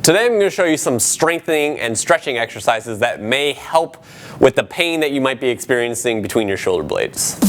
Today I'm going to show you some strengthening and stretching exercises that may help with the pain that you might be experiencing between your shoulder blades.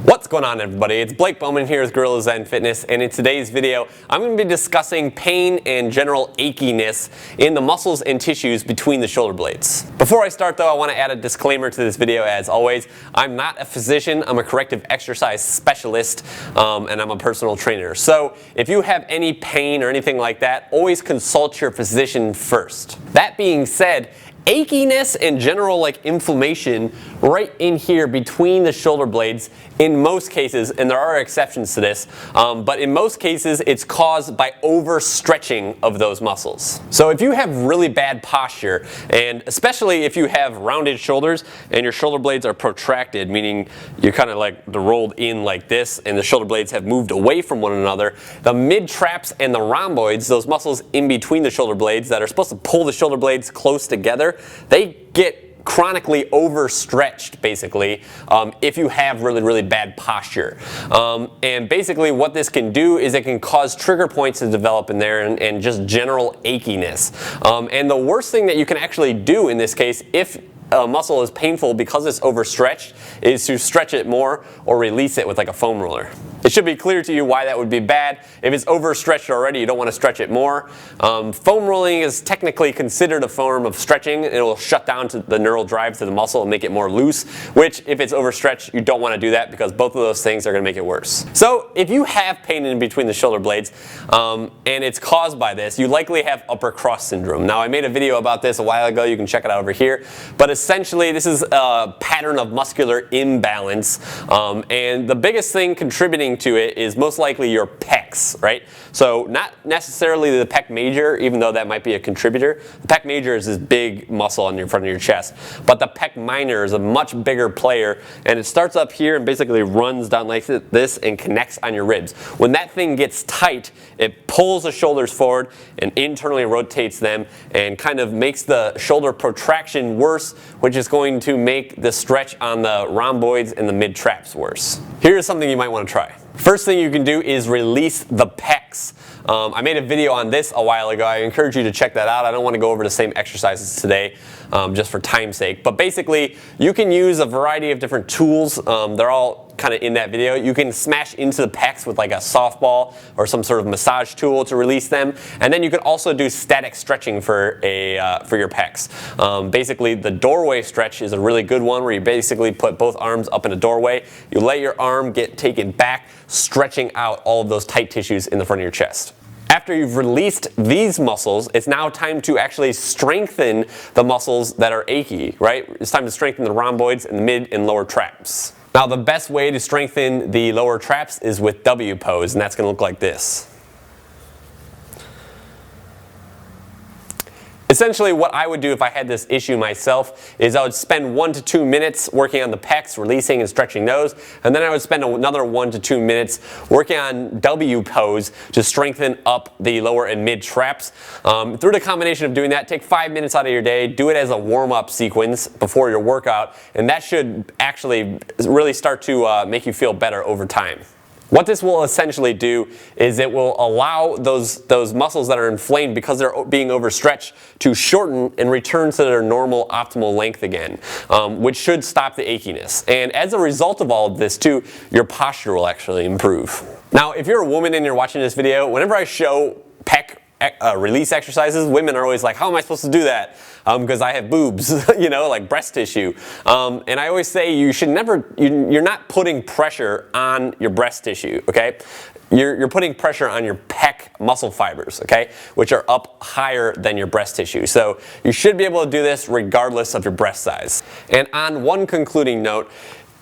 What's going on, everybody? It's Blake Bowman here with Gorilla Zen Fitness, and in today's video I'm going to be discussing pain and general achiness in the muscles and tissues between the shoulder blades. Before I start though, I want to add a disclaimer to this video. As always, I'm not a physician, I'm a corrective exercise specialist, and I'm a personal trainer. So if you have any pain or anything like that, always consult your physician first. That being said, achiness and general inflammation right in here between the shoulder blades in most cases, and there are exceptions to this, but in most cases it's caused by overstretching of those muscles. So if you have really bad posture, and especially if you have rounded shoulders and your shoulder blades are protracted, meaning you're kind of they're rolled in like this and the shoulder blades have moved away from one another, the mid-traps and the rhomboids, those muscles in between the shoulder blades that are supposed to pull the shoulder blades close together, they get chronically overstretched basically if you have really bad posture. And basically what this can do is it can cause trigger points to develop in there and just general achiness. And the worst thing that you can actually do in this case, if a muscle is painful because it's overstretched, is to stretch it more or release it with a foam roller. It should be clear to you why that would be bad. If it's overstretched already, you don't want to stretch it more. Foam rolling is technically considered a form of stretching. It will shut down to the neural drive to the muscle and make it more loose, which if it's overstretched, you don't want to do that because both of those things are going to make it worse. So if you have pain in between the shoulder blades and it's caused by this, you likely have upper cross syndrome. Now I made a video about this a while ago, you can check it out over here, but essentially this is a pattern of muscular imbalance, and the biggest thing contributing to it is most likely your pecs, right? So not necessarily the PEC Major, even though that might be a contributor. The PEC Major is this big muscle on your front of your chest, but the PEC Minor is a much bigger player, and it starts up here and basically runs down like this and connects on your ribs. When that thing gets tight, it pulls the shoulders forward and internally rotates them and kind of makes the shoulder protraction worse, which is going to make the stretch on the rhomboids and the mid-traps worse. Here's something you might want to try. First thing you can do is release the pecs. I made a video on this a while ago. I encourage you to check that out. I don't want to go over the same exercises today just for time's sake. But basically, you can use a variety of different tools. They're all kind of in that video. You can smash into the pecs with a softball or some sort of massage tool to release them. And then you can also do static stretching for your pecs. Basically, the doorway stretch is a really good one where you basically put both arms up in a doorway. You let your arm get taken back, stretching out all of those tight tissues in the front of your chest. After you've released these muscles, it's now time to actually strengthen the muscles that are achy, right? It's time to strengthen the rhomboids and the mid and lower traps. Now the best way to strengthen the lower traps is with W pose, and that's going to look like this. Essentially what I would do if I had this issue myself is I would spend 1 to 2 minutes working on the pecs, releasing and stretching those, and then I would spend another 1 to 2 minutes working on W pose to strengthen up the lower and mid traps. Through the combination of doing that, take 5 minutes out of your day, do it as a warm-up sequence before your workout, and that should actually really start to make you feel better over time. What this will essentially do is it will allow those muscles that are inflamed because they're being overstretched to shorten and return to their normal optimal length again, which should stop the achiness. And as a result of all of this too, your posture will actually improve. Now if you're a woman and you're watching this video, whenever I show PEC release exercises, women are always like, how am I supposed to do that? Because I have boobs, like breast tissue. And I always say you should never, you're not putting pressure on your breast tissue, okay? You're putting pressure on your pec muscle fibers, okay, which are up higher than your breast tissue. So you should be able to do this regardless of your breast size. And on one concluding note,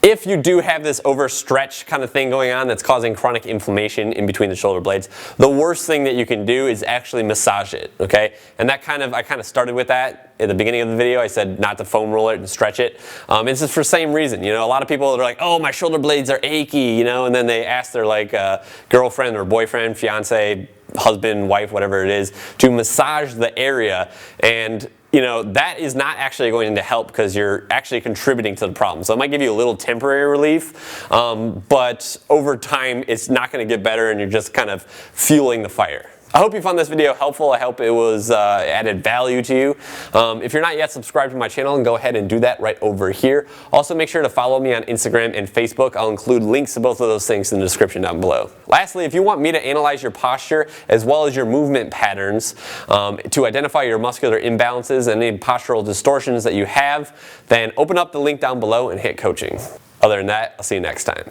if you do have this overstretch kind of thing going on that's causing chronic inflammation in between the shoulder blades, the worst thing that you can do is actually massage it, okay? And that I kind of started with that at the beginning of the video. I said not to foam roll it and stretch it. It's just for the same reason. A lot of people are like, oh, my shoulder blades are achy, and then they ask their girlfriend or boyfriend, fiance, husband, wife, whatever it is, to massage the area, and that is not actually going to help because you're actually contributing to the problem. So it might give you a little temporary relief, but over time it's not going to get better and you're just kind of fueling the fire. I hope you found this video helpful. I hope it was added value to you. If you're not yet subscribed to my channel, then go ahead and do that right over here. Also, make sure to follow me on Instagram and Facebook. I'll include links to both of those things in the description down below. Lastly, if you want me to analyze your posture as well as your movement patterns to identify your muscular imbalances and any postural distortions that you have, then open up the link down below and hit coaching. Other than that, I'll see you next time.